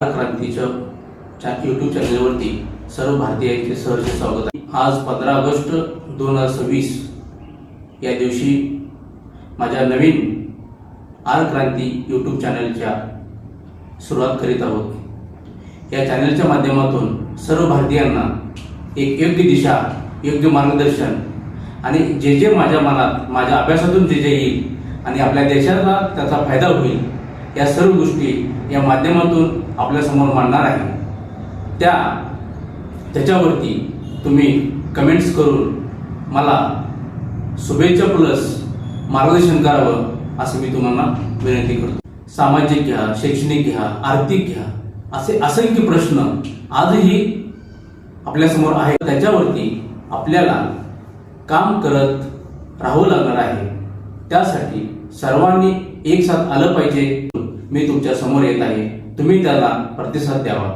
क्रांतीच्या YouTube चॅनलवरती सर्व भारतीयांचे सहर्ष स्वागत आहे। आज 15 ऑगस्ट 2026 या दिवशी माझ्या नवीन आर क्रांती यूट्यूब चॅनलच्या सुरुवात करीत आहोत। या चॅनलच्या माध्यमातून सर्व भारतीयांना एक योग्य दिशा, योग्य मार्गदर्शन आणि जे माझ्या मनात, माझ्या अभ्यासातून जे येईल आणि आपल्या देशाला त्याचा फायदा होईल, या सर्व गोष्टी या माध्यमातून आपल्या समोर मांडणार आहे। त्याच्यावरती तुम्ही कमेंट्स करून मला शुभेच्छा प्लस मार्गदर्शन करावं असं मी तुम्हाला विनंती करतो। सामाजिक घ्या, शैक्षणिक घ्या, आर्थिक घ्या, असे असंख्य प्रश्न आजही आपल्या समोर आहेत। त्याच्यावरती आपल्याला काम करत राहावं लागणार आहे। त्यासाठी सर्वांनी एक साथ आलं पाहिजे। मी तुमच्या समोर येत आहे, तुम्ही त्याला प्रतिसाद द्यावा।